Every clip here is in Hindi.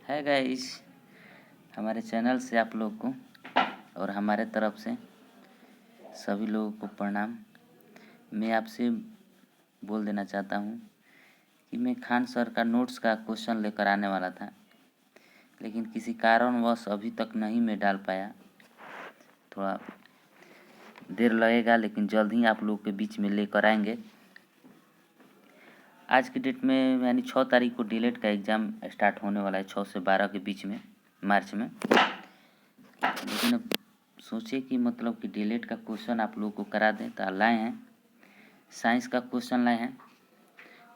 है गाइस, हमारे चैनल से आप लोग को और हमारे तरफ से सभी लोगों को प्रणाम। मैं आपसे बोल देना चाहता हूँ कि मैं खान सर का नोट्स का क्वेश्चन लेकर आने वाला था, लेकिन किसी कारणवश अभी तक नहीं मैं डाल पाया। थोड़ा देर लगेगा, लेकिन जल्द ही आप लोगों के बीच में लेकर आएंगे। आज की डेट में यानी 6 तारीख को डीएलएड का एग्ज़ाम स्टार्ट होने वाला है, 6 से 12 के बीच में, मार्च में। लेकिन अब सोचे कि मतलब कि डीएलएड का क्वेश्चन आप लोगों को करा दें, तो लाए हैं साइंस का क्वेश्चन लाए हैं,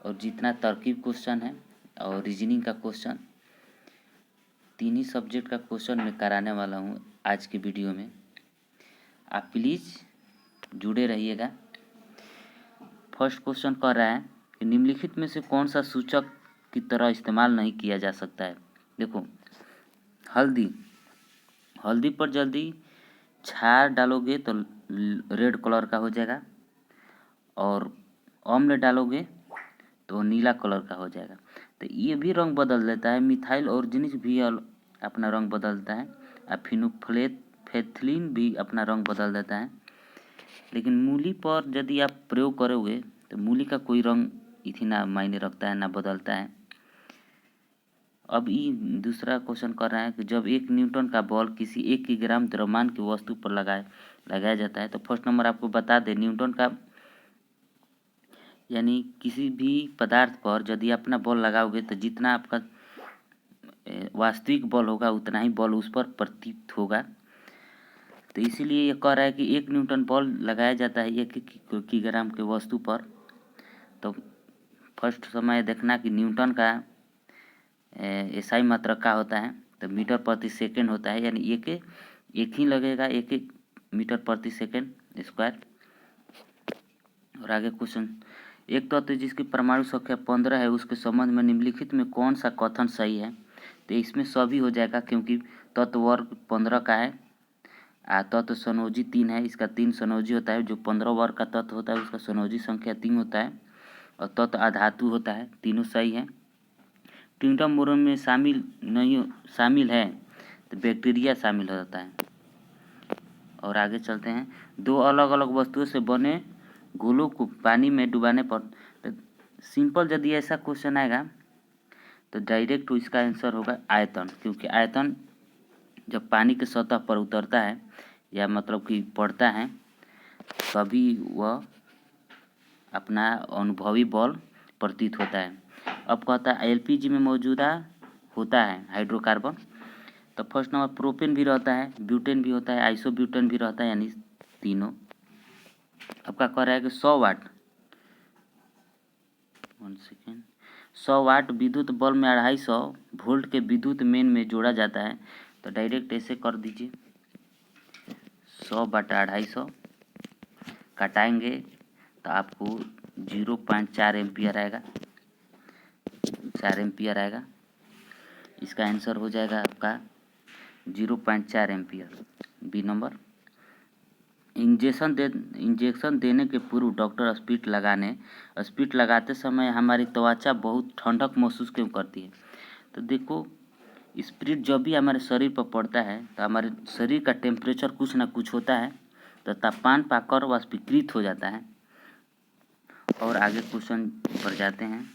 और जितना तरकीब क्वेश्चन है और रीजनिंग का क्वेश्चन, तीन ही सब्जेक्ट का क्वेश्चन मैं कराने वाला हूँ आज की वीडियो में। आप प्लीज़ जुड़े रहिएगा। फर्स्ट क्वेश्चन कह रहा है कि निम्नलिखित में से कौन सा सूचक की तरह इस्तेमाल नहीं किया जा सकता है। देखो, हल्दी पर जल्दी छार डालोगे तो रेड कलर का हो जाएगा, और अम्ल डालोगे तो नीला कलर का हो जाएगा। तो ये भी रंग बदल देता है। मिथाइल ऑर्गेनिक भी अपना रंग बदलता है, और फिनोल्फेथलीन भी अपना रंग बदल देता है। लेकिन मूली पर यदि आप प्रयोग करोगे तो मूली का कोई रंग इतना ना मायने रखता है, ना बदलता है। अब ये दूसरा क्वेश्चन कर रहा है कि जब 1 न्यूटन का बल किसी 1 किलोग्राम द्रव्यमान की वस्तु पर लगाया जाता है, तो फर्स्ट नंबर आपको बता दें, न्यूटन का यानी किसी भी पदार्थ पर यदि अपना बल लगाओगे तो जितना आपका वास्तविक बल होगा उतना ही बल उस पर प्रतीत होगा। तो इसीलिए ये कह रहा है कि 1 न्यूटन बल लगाया जाता है 1 किलोग्राम के वस्तु पर। तो फर्स्ट समय देखना कि न्यूटन का एसआई मात्रक का होता है, तो मीटर प्रति सेकंड होता है, यानी एक ही लगेगा, 1 मीटर प्रति सेकंड स्क्वायर। और आगे क्वेश्चन, एक तत्व जिसकी परमाणु संख्या 15 है उसके संबंध में निम्नलिखित में कौन सा कथन सही है। तो इसमें सभी हो जाएगा, क्योंकि तत्व वर्ग 15 का है, तत्व संयोजी 3 है, इसका 3 संयोजी होता है। जो 15 वर्ग का तत्व होता है उसका संयोजी संख्या 3 होता है, और तत्व अधातु होता है। तीनों सही है। किंगडम बोरोन में शामिल है तो बैक्टीरिया शामिल हो जाता है। और आगे चलते हैं, दो अलग अलग वस्तुओं से बने घोलों को पानी में डुबाने पर, तो सिंपल यदि ऐसा क्वेश्चन आएगा तो डायरेक्ट इसका आंसर होगा आयतन, क्योंकि आयतन जब पानी के सतह पर उतरता है या मतलब कि पड़ता है, तभी वह अपना अनुभवी बल प्रतीत होता है। अब कहता है एलपीजी में मौजूदा होता है हाइड्रोकार्बन। तो फर्स्ट नंबर प्रोपेन भी रहता है, ब्यूटेन भी होता है, आइसोब्यूटेन भी रहता है, यानी तीनों। आपका कह रहा है कि 100 वाट 100 वाट विद्युत बल्ब में 250 वोल्ट के विद्युत मेन में जोड़ा जाता है। तो डायरेक्ट ऐसे कर दीजिए, 100 बटा 250 काटाएंगे तो आपको 0.4 एम्पियर आएगा, 4 एम्पियर आएगा। इसका आंसर हो जाएगा आपका 0.4 एम्पियर, बी नंबर। इंजेक्शन देने के पूर्व डॉक्टर स्पिरिट लगाते समय हमारी त्वचा बहुत ठंडक महसूस क्यों करती है। तो देखो, स्पिरिट जब भी हमारे शरीर पर पड़ता है तो हमारे शरीर का टेम्परेचर कुछ ना कुछ होता है, तो तापमान पाकर वाष्पीकृत हो जाता है। और आगे क्वेश्चन पर जाते हैं।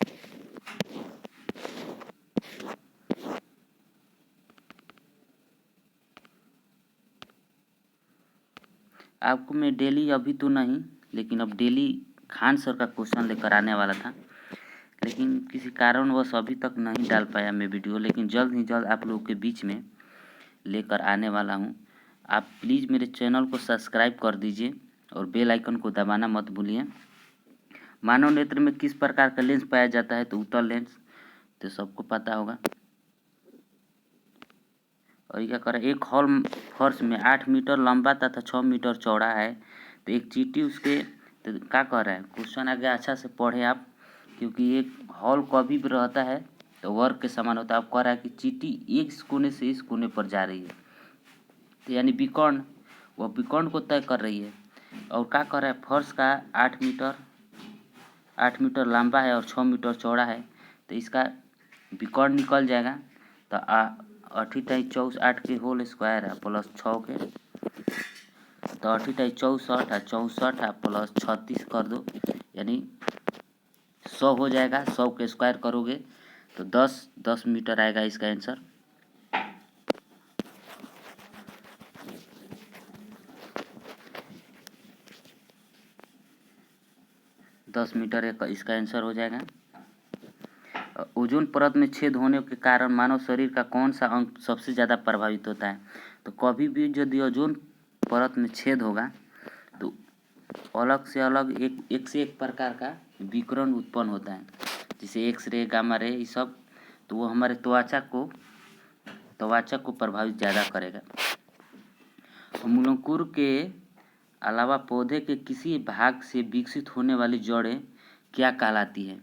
आपको मैं डेली अभी तो नहीं, लेकिन अब डेली खान सर का क्वेश्चन लेकर आने वाला था, लेकिन किसी कारणवश अभी तक नहीं डाल पाया मैं वीडियो, लेकिन जल्द ही जल्द आप लोगों के बीच में लेकर आने वाला हूं। आप प्लीज़ मेरे चैनल को सब्सक्राइब कर दीजिए और बेल आइकन को दबाना मत भूलिए। मानव नेत्र में किस प्रकार का लेंस पाया जाता है, तो उत्तल लेंस, तो सबको पता होगा। और क्या कर रहा है, एक हॉल फर्श में 8 मीटर लंबा तथा 6 मीटर चौड़ा है, तो एक चींटी उसके, तो क्या कह रहा है क्वेश्चन आगे अच्छा से पढ़े आप, क्योंकि एक हॉल कभी भी रहता है तो वर्ग के समान होता है। आप कह रहा है कि चींटी एक कोने से इस कोने पर जा रही है, तो यानी विकर्ण, वह विकर्ण को तय कर रही है। और क्या कह रहा है, फर्श का 8 मीटर लंबा है और 6 मीटर चौड़ा है, तो इसका विकर्ण निकल जाएगा। तो 8×8 के होल स्क्वायर है प्लस 6 के, तो 8×8 = 64 64 प्लस 36 कर दो, यानी 100 हो जाएगा। 100 के स्क्वायर करोगे तो 10 मीटर आएगा इसका आंसर। इसका आंसर हो जाएगा। ओजोन परत में छेद होने के कारण मानव शरीर का कौन सा अंग सबसे ज़्यादा प्रभावित होता है? तो कभी भी यदि ओजोन परत में छेद होगा तो अलग से अलग एक से एक प्रकार का विकिरण उत्पन्न होता है, जैसे एक्सरे, गामा रे, ये सब। तो वो हमारे त्वचा को प्रभावित ज़्यादा करेगा। मूलंकुर के अलावा पौधे के किसी भाग से विकसित होने वाली जड़ें क्या कहलाती है?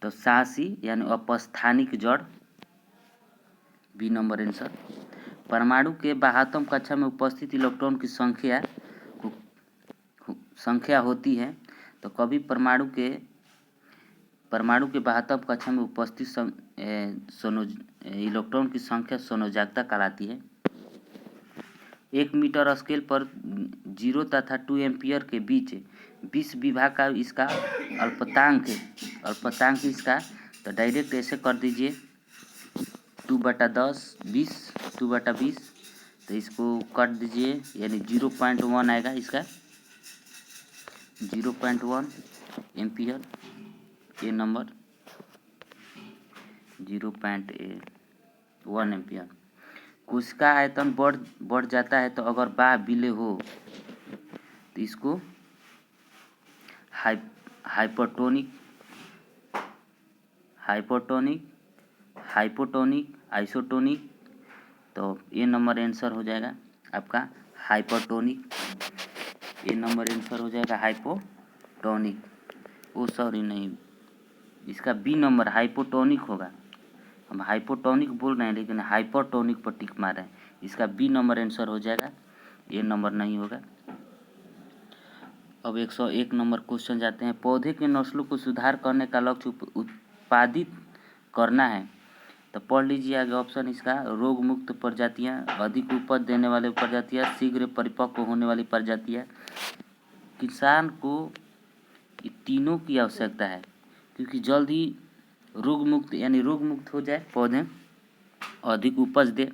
तो शासी यानी अपस्थानिक जड़, बी नंबर आंसर। परमाणु के 72 कक्षा में उपस्थित इलेक्ट्रॉन की संख्या होती है। तो कभी परमाणु के 72 कक्षा में उपस्थित इलेक्ट्रॉन की संख्या संयोजकता कहलाती है। 1 मीटर स्केल पर 0 तथा 2 एम्पियर के बीच 20 विभा का इसका अल्पतांक इसका। तो डायरेक्ट ऐसे कर दीजिए 2/10 20 2/20, तो इसको काट दीजिए, यानी 0.1 आएगा इसका, 0.1 एम्पियर। ये नंबर 0.1 एम्पियर। कोशिका आयतन बढ़ जाता है तो अगर बाह विलय हो तो इसको हाइपोटोनिक, आइसोटोनिक। तो ये नंबर आंसर हो जाएगा आपका हाइपोटोनिक। ये नंबर आंसर हो जाएगा हाइपोटोनिक। ओ सॉरी, नहीं, इसका बी नंबर हाइपोटोनिक होगा। हम हाइपोटोनिक बोल रहे हैं लेकिन हाइपरटोनिक पर टिक मार रहे हैं। इसका बी नंबर आंसर हो जाएगा, ये नंबर नहीं होगा। अब 101 नंबर क्वेश्चन जाते हैं। पौधे के नस्लों को सुधार करने का लक्ष्य उत्पादित करना है। तो पढ़ लीजिए आगे ऑप्शन इसका। रोग मुक्त प्रजातियां, अधिक उपज देने वाले प्रजातियां, शीघ्र परिपक्व होने वाली प्रजातियां। किसान को तीनों की आवश्यकता है, क्योंकि जल्द ही रोग मुक्त हो जाए पौधे, अधिक उपज दे,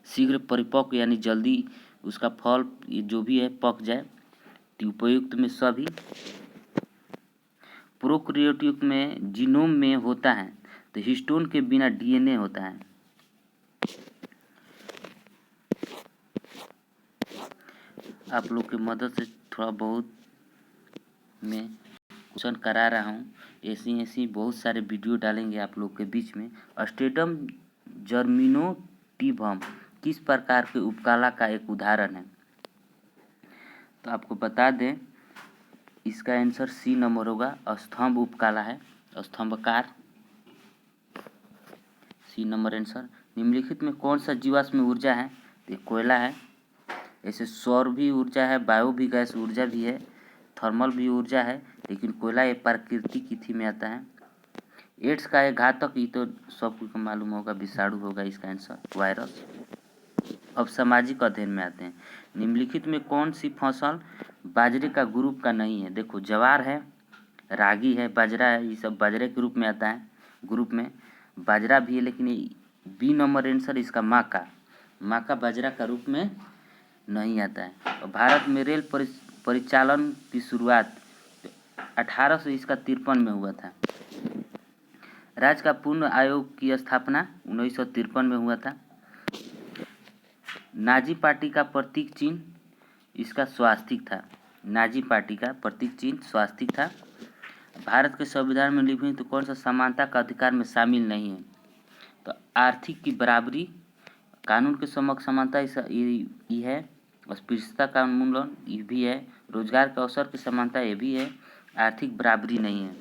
शीघ्र परिपक्व यानी जल्दी उसका फल जो भी है पक जाए, उपयुक्त में सभी। प्रोकैरियोटिक में जीनोम में होता है, तो हिस्टोन के बिना डीएनए होता है। आप लोग की मदद से थोड़ा बहुत मैं क्वेश्चन करा रहा हूँ। ऐसी बहुत सारे वीडियो डालेंगे आप लोग के बीच में। स्ट्रेटम जर्मिनोटिवम किस प्रकार के उपकला का एक उदाहरण है? तो आपको बता दें, इसका आंसर सी नंबर होगा। स्तंभ उपकला है, स्तंभकार, सी नंबर आंसर। निम्नलिखित में कौन सा जीवाश्म ऊर्जा है? तो कोयला है। ऐसे सौर भी ऊर्जा है, बायो भी गैस ऊर्जा भी है, थर्मल भी ऊर्जा है, लेकिन कोयला ये प्राकृतिक इथी में आता है। एड्स का एक घातक, ये तो सबको मालूम होगा, विषाणु होगा इसका आंसर, वायरस। अब सामाजिक अध्ययन में आते हैं। निम्नलिखित में कौन सी फसल बाजरे का ग्रुप का नहीं है? देखो, ज्वार है, रागी है, बाजरा है, ये सब बाजरे के रूप में आता है। ग्रुप में बाजरा भी है, लेकिन बी नंबर आंसर इसका माका बाजरा का रूप में नहीं आता है। और भारत में रेल परिचालन की शुरुआत 1853 में हुआ था। राज्य का पूर्ण आयोग की स्थापना 1953 में हुआ था। नाजी पार्टी का प्रतीक चिन्ह इसका स्वास्तिक था। नाजी पार्टी का प्रतीक चिन्ह स्वास्तिक था। भारत के संविधान में लिखित तो कौन सा समानता का अधिकार में शामिल नहीं है? तो आर्थिक की बराबरी, कानून के समक्ष समानता ये है, अस्पृश्यता का उन्मूलन ये भी है, रोजगार के अवसर की समानता ये भी है, आर्थिक बराबरी नहीं है।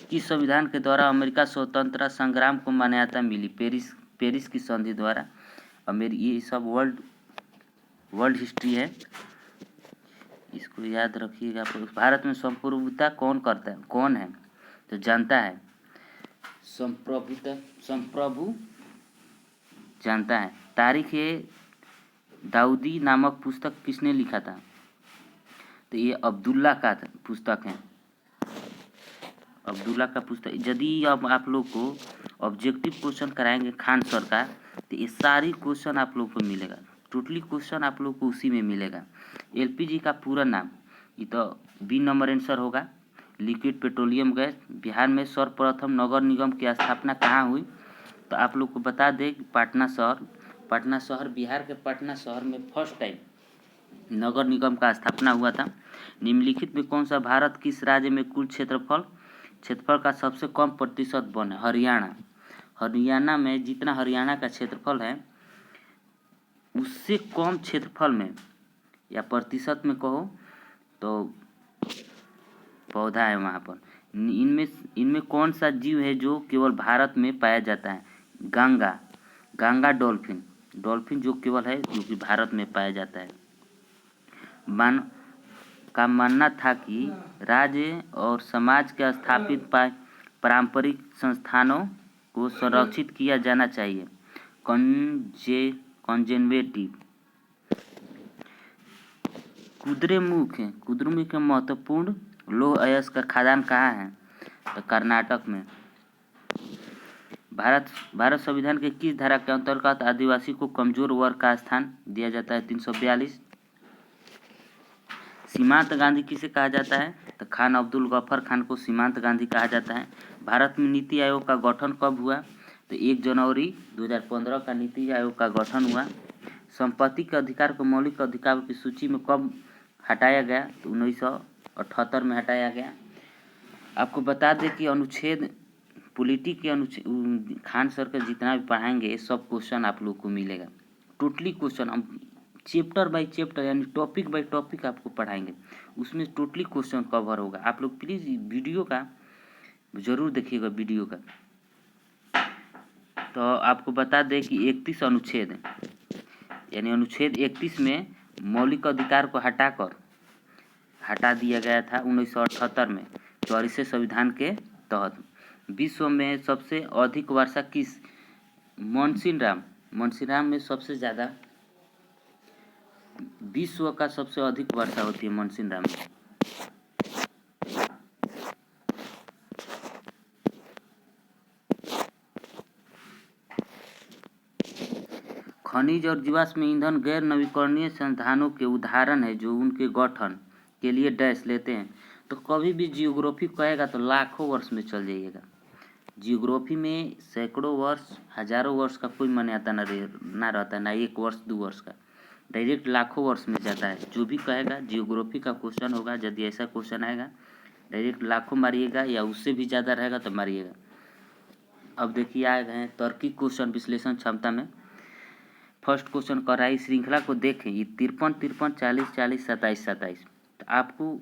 किस संविधान के द्वारा अमेरिका स्वतंत्रता संग्राम को मान्यता मिली? पेरिस की संधि द्वारा। ये सब वर्ल्ड हिस्ट्री है, इसको याद रखिएगा। भारत में संप्रभुता कौन करता है, कौन है तो जानता है? संप्रभु जानता है। तारीख दाऊदी नामक पुस्तक किसने लिखा था? तो ये अब्दुल्ला का पुस्तक है, अब्दुल्ला का पुस्तक। यदि अब आप लोग को ऑब्जेक्टिव क्वेश्चन कराएंगे खान सर का, तो ये सारी क्वेश्चन आप लोग को मिलेगा, टोटली क्वेश्चन आप लोग को उसी में मिलेगा। एलपीजी का पूरा नाम, ये तो बी नंबर आंसर होगा, लिक्विड पेट्रोलियम गैस। बिहार में सर्वप्रथम नगर निगम की स्थापना कहाँ हुई? तो आप लोग को बता दें कि पटना शहर, बिहार के पटना शहर में फर्स्ट टाइम नगर निगम का स्थापना हुआ था। निम्नलिखित में कौन सा भारत किस राज्य में कुल क्षेत्रफल का सबसे कम प्रतिशत वन है? हरियाणा। हरियाणा में जितना हरियाणा का क्षेत्रफल है उससे कम क्षेत्रफल में या प्रतिशत में कहो तो पौधा है वहाँ पर। इनमें कौन सा जीव है जो केवल भारत में पाया जाता है? गंगा डॉल्फिन जो केवल है जो कि भारत में पाया जाता है। का मानना था कि राज्य और समाज के स्थापित पारंपरिक संस्थानों को संरक्षित किया जाना चाहिए। कंजर्वेटिव। कुद्रेमुख के महत्वपूर्ण लौह अयस्क का खदान कहाँ है? तो कर्नाटक में। भारत संविधान के किस धारा के अंतर्गत आदिवासी को कमजोर वर्ग का स्थान दिया जाता है? 342। सीमांत गांधी किसे कहा जाता है? तो खान अब्दुल गफर खान को सीमांत गांधी कहा जाता है। भारत में नीति आयोग का गठन कब हुआ? तो 1 जनवरी 2015 का नीति आयोग का गठन हुआ। संपत्ति के अधिकार को मौलिक अधिकारों की सूची में कब हटाया गया? तो 1978 में हटाया गया। आपको बता दें कि अनुच्छेद पॉलिटी के अनुच्छेद खान सर का जितना भी पढ़ाएंगे सब क्वेश्चन आप लोग को मिलेगा, टोटली क्वेश्चन हम चैप्टर बाय चैप्टर यानी टॉपिक बाय टॉपिक आपको पढ़ाएंगे, उसमें टोटली क्वेश्चन कवर होगा। आप लोग प्लीज़ वीडियो का ज़रूर देखिएगा वीडियो का। तो आपको बता दें कि 31 अनुच्छेद यानी अनुच्छेद 31 में मौलिक अधिकार को हटा दिया गया था 1978 में 84वें संविधान के तहत। विश्व में सबसे अधिक वर्षा किस? मनसीराम में सबसे ज़्यादा विश्व का सबसे अधिक वर्षा होती है मनसीराम में। खनिज और जीवाश्म ईंधन गैर नवीकरणीय संसाधनों के उदाहरण है जो उनके गठन के लिए डैश लेते हैं। तो कभी भी जियोग्राफी कहेगा तो लाखों वर्ष में चल जाइएगा। जियोग्राफी में सैकड़ों वर्ष, हजारों वर्ष का कोई मान्यता ना रहता है, ना 1 वर्ष 2 वर्ष का, डायरेक्ट लाखों वर्ष में जाता है। जो भी कहेगा जियोग्राफी का क्वेश्चन होगा, यदि ऐसा क्वेश्चन आएगा डायरेक्ट लाखों मारिएगा या उससे भी ज़्यादा रहेगा तो मारिएगा। अब देखिए आए गए तार्किक क्वेश्चन विश्लेषण क्षमता में। फर्स्ट क्वेश्चन कर रहा है, श्रृंखला को देखें, ये 53 40 40 27 27। तो आपको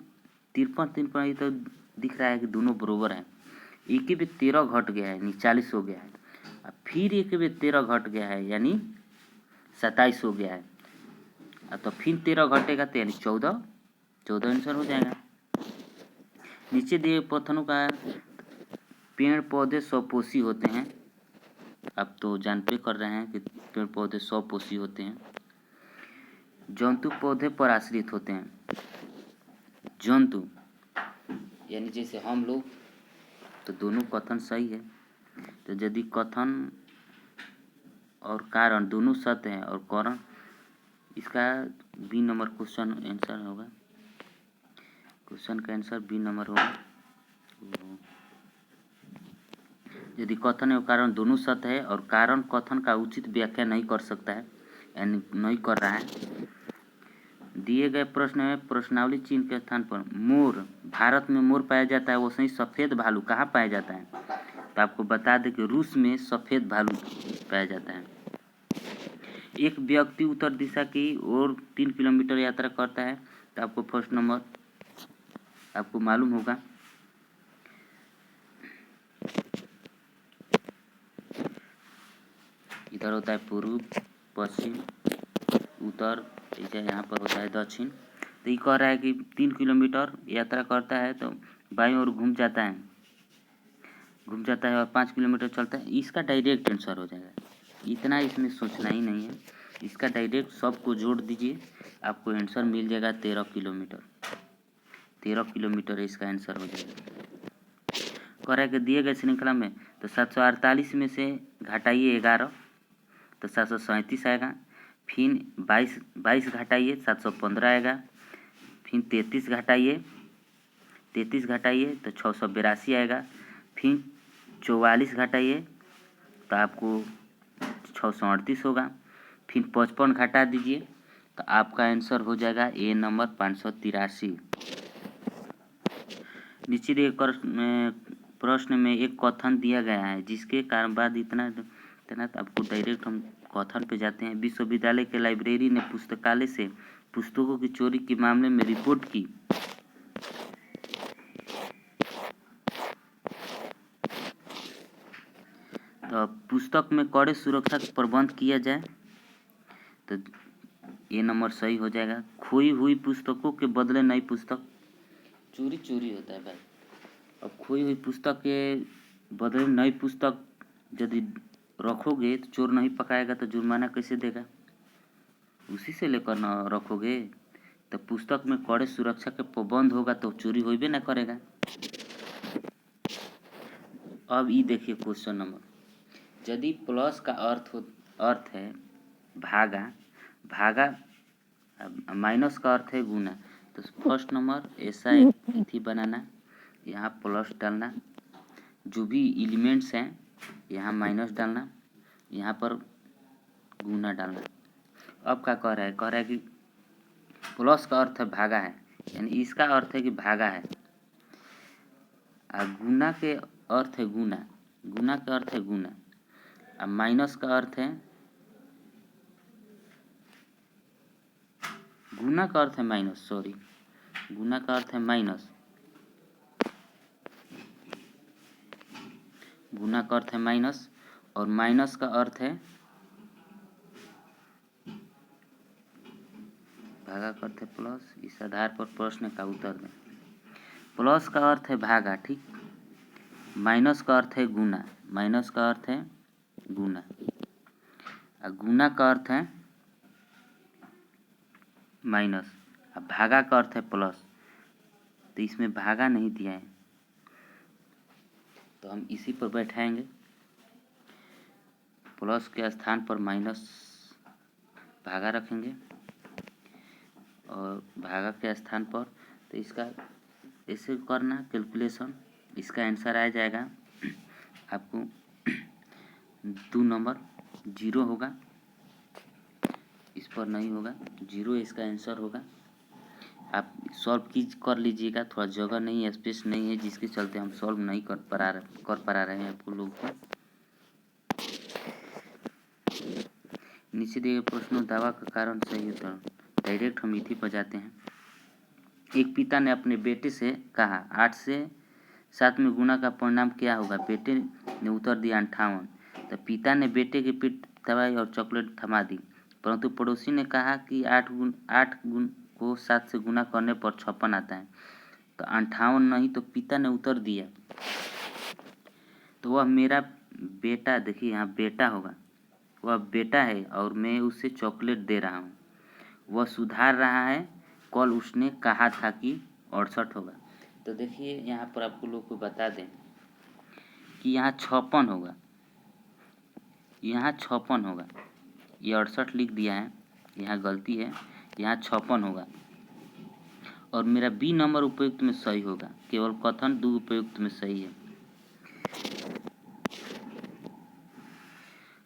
53 ये तो दिख रहा है कि दोनों बराबर हैं। एक के भी 13 घट गया है यानी 40 हो गया है, और फिर एक के भी 13 घट गया है यानी 27 हो गया है, तो फिर 13 घटेगा तो यानी 14 आंसर हो जाएगा। नीचे दिए प्रश्नों का पेड़ पौधे स्वपोषी होते हैं, आप तो जानते कर रहे हैं कि पेड़ पौधे स्वपोषी होते हैं। जंतु पौधे पर आश्रित होते हैं। जंतु यानी जैसे हम लोग, तो दोनों कथन सही है। तो यदि कथन और कारण दोनों सत्य हैं और कारण, इसका बी नंबर क्वेश्चन आंसर होगा, क्वेश्चन का आंसर बी नंबर होगा। यदि कथन एवं कारण दोनों सत्य है और कारण कथन का उचित व्याख्या नहीं कर सकता है यानी नहीं कर रहा है। दिए गए प्रश्न में प्रश्नावली चिन्ह के स्थान पर मोर, भारत में मोर पाया जाता है, वो सही सफ़ेद भालू कहाँ पाया जाता है? तो आपको बता दें कि रूस में सफ़ेद भालू पाया जाता है। एक व्यक्ति उत्तर दिशा की ओर 3 किलोमीटर यात्रा करता है, तो आपको फर्स्ट नंबर आपको मालूम होगा। इधर होता है पूर्व, पश्चिम, उत्तर, यहाँ पर होता है दक्षिण। तो ये कह रहा है कि 3 किलोमीटर यात्रा करता है तो बाईं ओर घूम जाता है और 5 किलोमीटर चलता है। इसका डायरेक्ट आंसर हो जाएगा, इतना इसमें सोचना ही नहीं है। इसका डायरेक्ट सबको जोड़ दीजिए, आपको आंसर मिल जाएगा 13 किलोमीटर। 13 किलोमीटर इसका आंसर हो जाएगा। कह रहा है कि दिए गए श्रृंखला में तो 748 में से घटाइए 11 तो 737 आएगा। फिर 22 घटाइए 715 आएगा। फिर 33 घटाइए तो 682 आएगा। फिर 44 घटाइए तो आपको 638 होगा। फिर 55 घटा दीजिए तो आपका आंसर हो जाएगा ए नंबर 583। नीचे दिए प्रश्न में एक कथन दिया गया है जिसके कारण बाद इतना आपको डायरेक्ट हम कथन पे जाते हैं। विश्वविद्यालय के लाइब्रेरी ने पुस्तकालय से पुस्तकों की चोरी के मामले में रिपोर्ट की। तो पुस्तक में कड़े सुरक्षा का प्रबंध किया जाए तो ये नंबर सही हो जाएगा। खोई हुई पुस्तकों के बदले नई पुस्तक, चोरी होता है भाई। अब खोई हुई पुस्तक के बदले नई पुस्तक यदि रखोगे तो चोर नहीं पकड़ाएगा तो जुर्माना कैसे देगा? उसी से लेकर न रखोगे तो पुस्तक में कड़े सुरक्षा के प्रबंध होगा तो चोरी होइबे ना करेगा। अब ये देखिए क्वेश्चन नंबर, यदि प्लस का अर्थ है भागा माइनस का अर्थ है गुना, तो फर्स्ट नंबर ऐसा एक थी बनाना, यहाँ प्लस डालना, जो भी एलिमेंट्स हैं यहाँ माइनस डालना, यहाँ पर गुना डालना। अब क्या कह रहा है कि प्लस का अर्थ है भागा है, यानी इसका अर्थ है कि भागा है। गुना के अर्थ है गुना का अर्थ है गुना। अब माइनस का अर्थ है गुना का अर्थ है माइनस, गुना का अर्थ है माइनस, गुना का अर्थ है माइनस, और माइनस का अर्थ है भागा का अर्थ है प्लस। इस आधार पर प्रश्न का उत्तर दें। प्लस का अर्थ है भागा, ठीक। माइनस का अर्थ है गुना, माइनस का अर्थ है गुना, और गुना का अर्थ है माइनस, अब भागा का अर्थ है प्लस। तो इसमें भागा नहीं दिया है तो हम इसी पर बैठाएंगे, प्लस के स्थान पर माइनस भागा रखेंगे और भागा के स्थान पर, तो इसका ऐसे करना कैलकुलेशन, इसका आंसर आ जाएगा आपको 2 नंबर 0 होगा, इस पर नहीं होगा, 0 इसका आंसर होगा। आप सॉल्व कर लीजिएगा, थोड़ा जगह नहीं है, स्पेस नहीं है, जिसके चलते हम सॉल्व नहीं कर पा रहे हैं आपको लोग को। नीचे दिए प्रश्नों दावा का कारण सही उत्तर, डायरेक्ट हम इसी पर जाते हैं। एक पिता ने अपने बेटे से कहा 8 से 7 में गुना का परिणाम क्या होगा? बेटे ने उत्तर दिया 58। तो पिता ने बेटे की पीठ दबाई और चॉकलेट थमा दी, परंतु पड़ोसी ने कहा कि 8 गुण को 7 से गुना करने पर 56 आता है। तो 58 नहीं, तो पिता ने उत्तर दिया तो वह मेरा बेटा, देखिए यहाँ बेटा होगा, वह बेटा है और मैं उसे चॉकलेट दे रहा हूँ। वह सुधार रहा है, कल उसने कहा था कि 68 होगा। तो देखिए यहाँ पर आपको लोग को बता दें कि यहाँ 56 होगा, यहाँ 56 होगा, ये 68 लिख दिया है, यहाँ गलती है, यहाँ 56 होगा। और मेरा बी नंबर उपयुक्त में सही होगा, केवल कथन 2 उपयुक्त में सही है।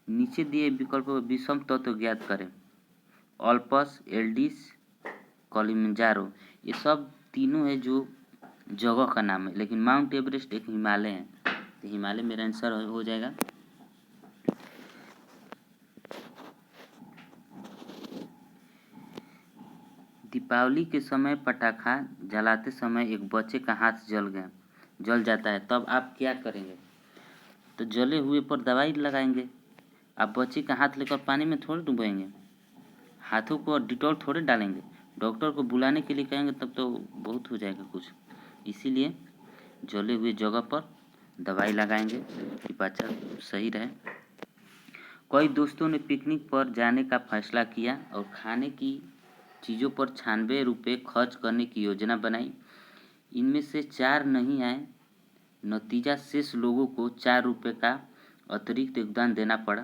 नीचे दिए विकल्प पर विषम तत्व ज्ञात करें। ऑल्पस, एल्डिस, कलिमंजारो, ये सब तीनों है जो जगह का नाम है, लेकिन माउंट एवरेस्ट एक हिमालय है, तो हिमालय मेरा आंसर हो जाएगा। दीपावली के समय पटाखा जलाते समय एक बच्चे का हाथ जल जाता है, तब आप क्या करेंगे? तो जले हुए पर दवाई लगाएंगे। आप बच्चे का हाथ लेकर पानी में थोड़े डुबाएंगे, हाथों को डिटॉल थोड़े डालेंगे, डॉक्टर को बुलाने के लिए कहेंगे तब तो बहुत हो जाएगा कुछ, इसीलिए जले हुए जगह पर दवाई लगाएंगे कि बच्चा सही रहे। कई दोस्तों ने पिकनिक पर जाने का फैसला किया और खाने की चीज़ों पर 96 रुपये खर्च करने की योजना बनाई। इनमें से 4 नहीं आए, नतीजा शेष लोगों को 4 रुपये का अतिरिक्त योगदान देना पड़ा।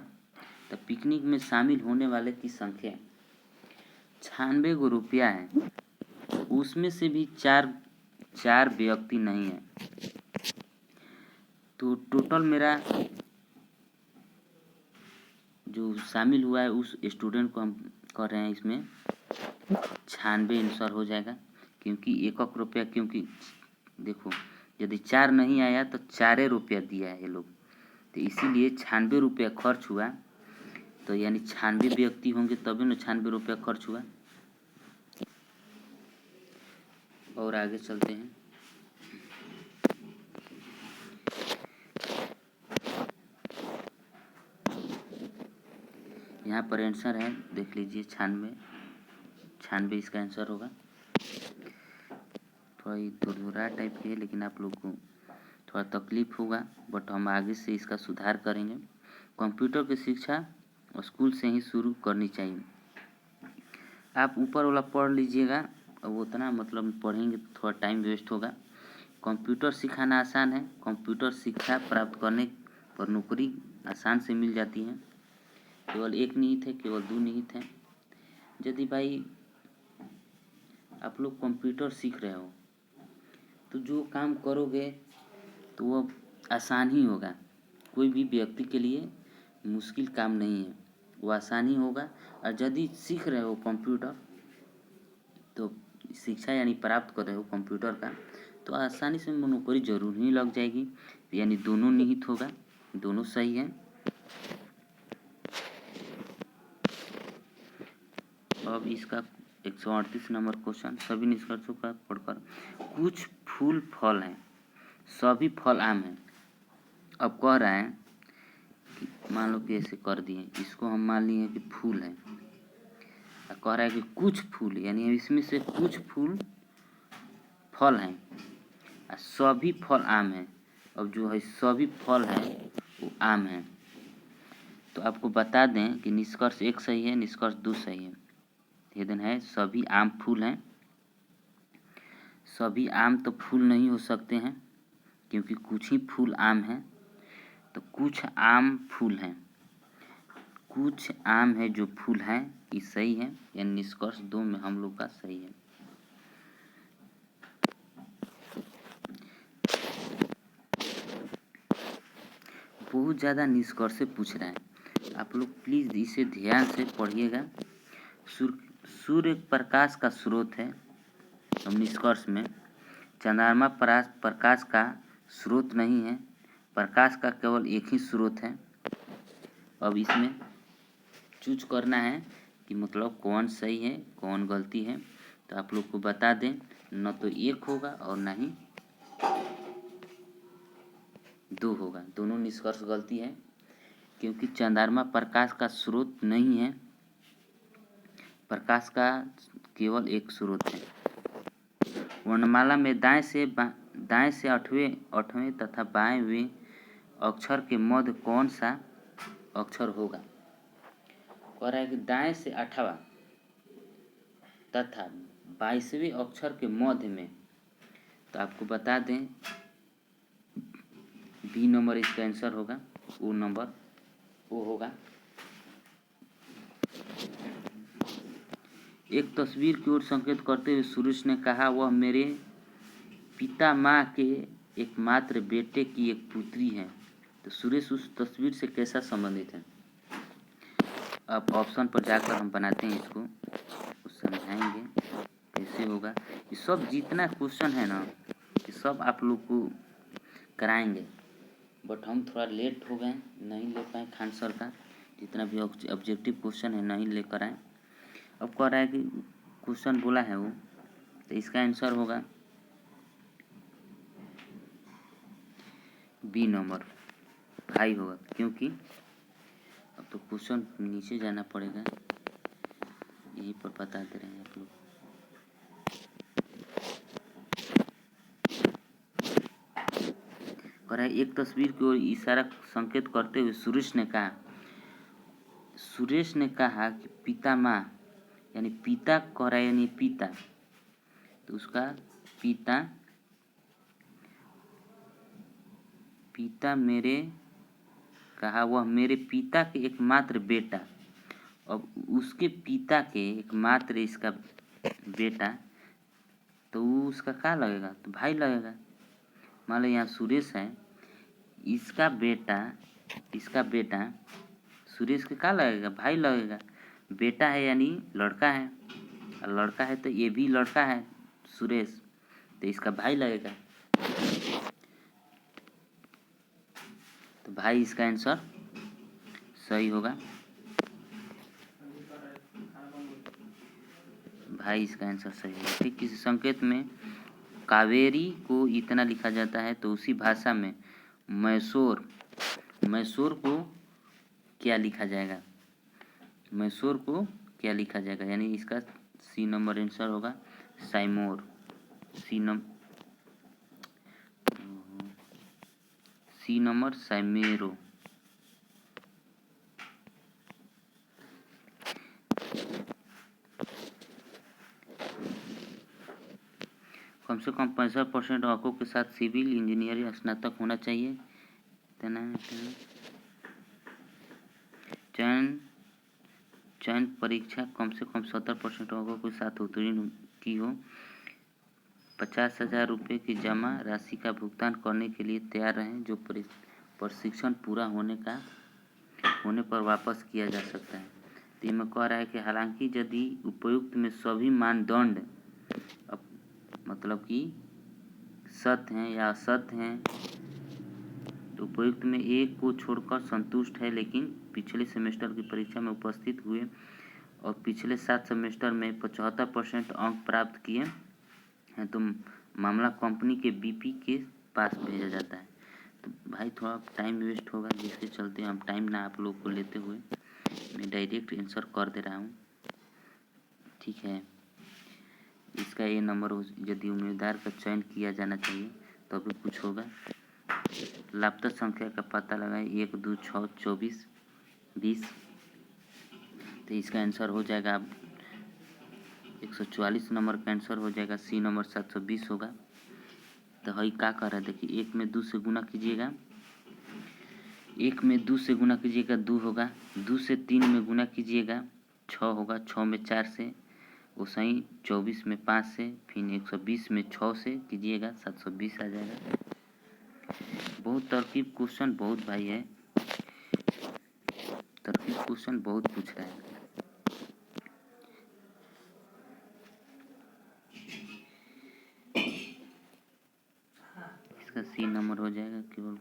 तो पिकनिक में शामिल होने वाले की संख्या 96 गो रुपया है, उसमें से भी चार व्यक्ति नहीं है। तो टोटल मेरा जो शामिल हुआ है उस स्टूडेंट को हम कर रहे हैं इसमें 96 आंसर हो जाएगा, क्योंकि 1 रुपया, क्योंकि देखो यदि 4 नहीं आया तो 4 रुपया दिया है ये लोग, तो इसीलिए 96 रुपया खर्च हुआ। तो यानी 96 व्यक्ति होंगे तभी ना 96 रुपया खर्च हुआ। और आगे चलते हैं। यहाँ पर आंसर है, देख लीजिए 96 इसका आंसर होगा। थोड़ा धुरधुरा टाइप की है, लेकिन आप लोग को थोड़ा तकलीफ होगा, बट हम आगे से इसका सुधार करेंगे। कंप्यूटर की शिक्षा स्कूल से ही शुरू करनी चाहिए। आप ऊपर वाला पढ़ लीजिएगा, वो उतना मतलब पढ़ेंगे तो थोड़ा टाइम वेस्ट होगा। कंप्यूटर सिखाना आसान है, कंप्यूटर शिक्षा प्राप्त करने पर नौकरी आसान से मिल जाती है। केवल एक निहित है, केवल 2 निहित हैं। यदि भाई आप लोग कंप्यूटर सीख रहे हो तो जो काम करोगे तो वो आसान ही होगा, कोई भी व्यक्ति के लिए मुश्किल काम नहीं है, वो आसान ही होगा। और यदि सीख रहे हो कंप्यूटर तो शिक्षा यानी प्राप्त कर रहे हो कंप्यूटर का, तो आसानी से नौकरी जरूर ही लग जाएगी। यानी दोनों निहित होगा, दोनों सही है। अब इसका 138 नंबर क्वेश्चन, सभी निष्कर्षों का पढ़कर कुछ फूल फल हैं, सभी फल आम हैं। अब कह रहा है कि मान लो कि ऐसे कर दिए, इसको हम मान लिए कि फूल है, कह रहा है कि कुछ फूल, यानी इसमें से कुछ फूल फल हैं और सभी फल आम हैं। अब जो है सभी फल हैं वो आम हैं। तो आपको बता दें कि निष्कर्ष 1 सही है, निष्कर्ष 2 सही है। हेदन है सभी आम फूल हैं। सभी आम तो फूल नहीं हो सकते हैं, क्योंकि कुछ ही फूल आम हैं। तो कुछ आम फूल हैं, कुछ आम है जो फूल हैं, ये सही है, यानी निष्कर्ष 2 में हम लोग का सही है। बहुत ज़्यादा निष्कर्ष से पूछ रहे हैं, आप लोग प्लीज़ इसे ध्यान से पढ़िएगा। सूर्य प्रकाश का स्रोत है। अब निष्कर्ष में चंद्रमा प्रकाश का स्रोत नहीं है, प्रकाश का केवल एक ही स्रोत है। अब इसमें चूज करना है कि मतलब कौन सही है कौन गलती है। तो आप लोग को बता दें, न तो 1 होगा और न ही 2 होगा, दोनों निष्कर्ष गलती है, क्योंकि चंद्रमा प्रकाश का स्रोत नहीं है, प्रकाश का केवल एक स्रोत है। वर्णमाला में दाएं से 8वें तथा बाएं अक्षर के मध्य कौन सा अक्षर होगा। कह रहा है कि दाएं से 8वां तथा 22वें अक्षर के मध्य में, तो आपको बता दें बी नंबर इसका आंसर होगा, वो नंबर वो होगा। एक तस्वीर की ओर संकेत करते हुए सुरेश ने कहा, वह मेरे पिता माँ के एकमात्र बेटे की एक पुत्री है। तो सुरेश उस तस्वीर से कैसा संबंधित है। अब ऑप्शन पर जाकर हम बनाते हैं इसको, समझाएंगे कैसे होगा। ये सब जितना क्वेश्चन है ना, ये सब आप लोग को कराएंगे, बट हम थोड़ा लेट हो गए, नहीं ले पाए खान सर का जितना भी ऑब्जेक्टिव क्वेश्चन है नहीं लेकर आए। अब कह रहा है कि क्वेश्चन बोला है वो, तो इसका आंसर होगा बी नंबर भाई होगा, क्योंकि अब तो क्वेश्चन नीचे जाना पड़ेगा, यहीं पर बता दे रहे हैं आप लोग। कह रहा है एक तस्वीर की ओर इशारा संकेत करते हुए सुरेश ने कहा कि पिता माँ यानी पिता कह रहा है यानी पिता, तो उसका पिता मेरे कहा वह मेरे पिता के एकमात्र बेटा। अब उसके पिता के एकमात्र इसका बेटा, तो वो उसका क्या लगेगा, तो भाई लगेगा। मान लो यहाँ सुरेश है, इसका बेटा सुरेश के क्या लगेगा, भाई लगेगा। बेटा है यानी लड़का है, और लड़का है तो ये भी लड़का है सुरेश, तो इसका भाई लगेगा। तो भाई इसका आंसर सही होगा। भाई इसका आंसर सही होगा। ठीक, किसी संकेत में कावेरी को इतना लिखा जाता है तो उसी भाषा में मैसूर को क्या लिखा जाएगा, मैसूर को क्या लिखा जाएगा, यानी इसका सी नंबर आंसर होगा साइमोर। सी नंबर साइमेरो। कम से कम 65% अंकों के साथ सिविल इंजीनियरिंग स्नातक होना चाहिए। चयन परीक्षा कम से कम 70% अंकों के साथ उत्तीर्ण की हो। 50,000 रुपये की जमा राशि का भुगतान करने के लिए तैयार रहें, जो प्रशिक्षण पूरा होने पर वापस किया जा सकता है। तो ये में कह रहा है कि हालांकि यदि उपयुक्त में सभी मानदंड मतलब कि सत्य हैं या असत्य हैं, तो उपयुक्त में एक को छोड़कर संतुष्ट है, लेकिन पिछले सेमेस्टर की परीक्षा में उपस्थित हुए और पिछले 7 सेमेस्टर में 75% अंक प्राप्त किए हैं, तो मामला कंपनी के बीपी के पास भेजा जाता है। तो भाई थोड़ा टाइम वेस्ट होगा, जिसके चलते हम टाइम ना आप लोग को लेते हुए मैं डायरेक्ट आंसर कर दे रहा हूँ। ठीक है, इसका ये नंबर यदि उम्मीदवार का चयन किया जाना चाहिए तो भी कुछ होगा। लापता संख्या का पता लगाएं 1, 2, 6, 24, 20। तो इसका आंसर हो जाएगा 144 नंबर का आंसर हो जाएगा। सी नंबर 720 होगा। तो हई क्या कर रहा है, देखिए 1 में 2 से गुना कीजिएगा, 1 में 2 से गुना कीजिएगा 2 होगा, 2 से 3 में गुना कीजिएगा 6 होगा, 6 में 4 से वो सही, 24 में 5 से, फिर 120 में 6 से कीजिएगा 720 आ जाएगा। बहुत तरकीब क्वेश्चन बहुत भाई है, तरकीब क्वेश्चन बहुत पूछ रहा है। इसका सी नंबर हो जाएगा, केवल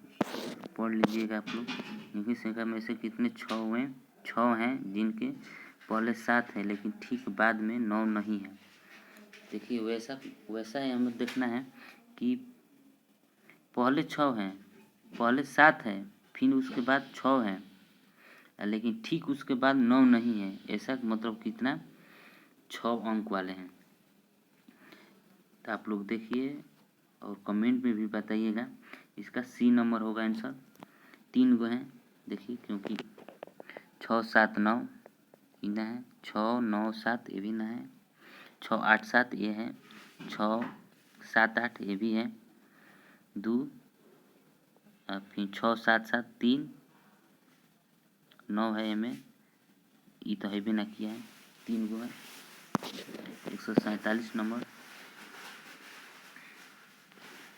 पढ़ लीजिएगा आप लोग। इनकी संख्या में से कितने 6 हैं, जिनके पहले 7 है लेकिन ठीक बाद में 9 नहीं है। देखिए वैसा ही हमें देखना है कि पहले 6 हैं, पहले 7 है, फिर उसके बाद 6 है, लेकिन ठीक उसके बाद 9 नहीं है। ऐसा मतलब कितना 6 अंक वाले हैं। तो आप लोग देखिए और कमेंट में भी बताइएगा। इसका सी नंबर होगा आंसर। 3 गो हैं देखिए, क्योंकि 6, 7, 9 इना है, 6, 9, 7 ये भी ना है, 6, 8, 7 ये है, 6, 7, 8 ये भी है, 2 और फिर 6, 7, 7 3, 9 है ये में, ये तो है भी ना किया है, 3 गो है। 147 नंबर।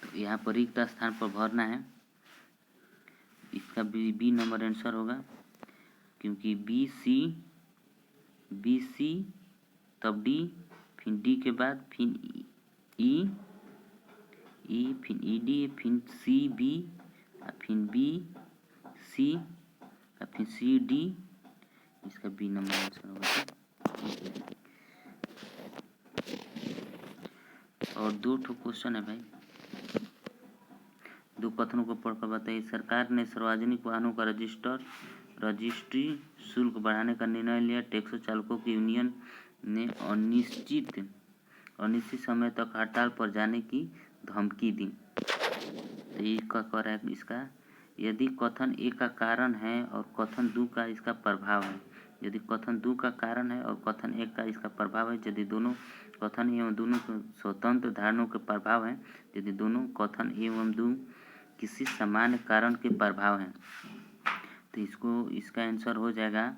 तो यहाँ पर रिक्त स्थान पर भरना है। इसका बी नंबर आंसर होगा, क्योंकि बी सी तब डी, फिर डी के बाद फिर ई फिर ई डी, फिर सी बी, फिर बी सी, फिर सी डी। इसका बी नंबर आंसर होगा। और 2 क्वेश्चन है भाई, 2 कथनों को पढ़कर बताइए। सरकार ने सार्वजनिक वाहनों का रजिस्ट्री शुल्क बढ़ाने का निर्णय लिया। टैक्सी चालकों की यूनियन ने अनिश्चित समय तक हड़ताल पर जाने की धमकी दी। तो ये क्या कह रहा है इसका, यदि कथन ए का कारण है और कथन दो का इसका प्रभाव है। यदि कथन दो का कारण है और कथन एक का इसका प्रभाव है, यदि दोनों कथन एवं दोनों स्वतंत्र धारणाओं के प्रभाव हैं, यदि दोनों कथन एवं दो किसी सामान्य कारण के प्रभाव हैं, तो इसका आंसर हो जाएगा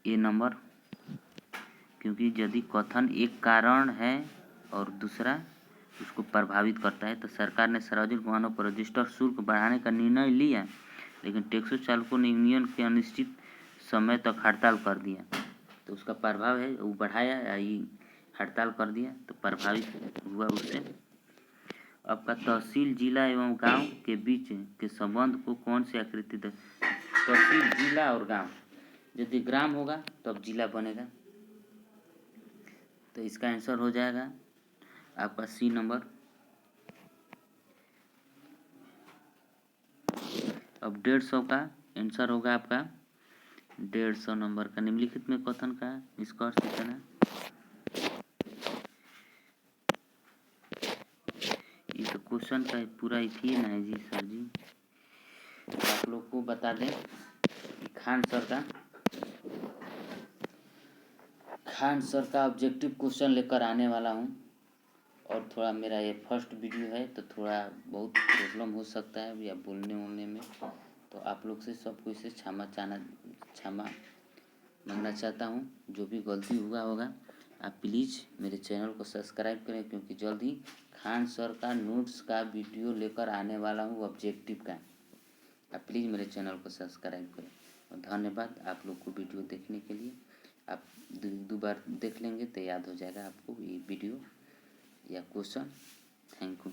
ए नंबर। क्योंकि यदि कथन एक कारण है और दूसरा उसको प्रभावित करता है, तो सरकार ने सार्वजनिक वाहनों पर रजिस्टर शुल्क बढ़ाने का निर्णय लिया, लेकिन टैक्सी चालकों ने यूनियन के अनिश्चित समय तक हड़ताल कर दिया। तो उसका प्रभाव है, वो बढ़ाया या ये हड़ताल कर दिया, तो प्रभावित हुआ उससे। आपका तहसील जिला एवं गांव के बीच के संबंध को कौन सी आकृति दे? तहसील जिला और गांव, यदि ग्राम होगा तब जिला बनेगा, तो इसका आंसर हो जाएगा आपका सी नंबर। अब 150 का आंसर होगा आपका 150 नंबर का। निम्नलिखित में कथन का निष्कर्ष कितना, ये तो क्वेश्चन का पूरा ही थी ना है जी सर जी। आप लोग को बता दें खान सर का ऑब्जेक्टिव क्वेश्चन लेकर आने वाला हूँ, और थोड़ा मेरा ये फर्स्ट वीडियो है तो थोड़ा बहुत प्रॉब्लम हो सकता है या बोलने वोलने में, तो आप लोग से सबको इसे क्षमा मांगना चाहता हूँ। जो भी गलती हुआ होगा आप प्लीज़ मेरे चैनल को सब्सक्राइब करें, क्योंकि जल्दी खान सर का नोट्स का वीडियो लेकर आने वाला हूँ ऑब्जेक्टिव का। आप प्लीज़ मेरे चैनल को सब्सक्राइब करें, और धन्यवाद आप लोग को वीडियो देखने के लिए। आप दो बार देख लेंगे तो याद हो जाएगा आपको ये वीडियो या क्वेश्चन। Thank you.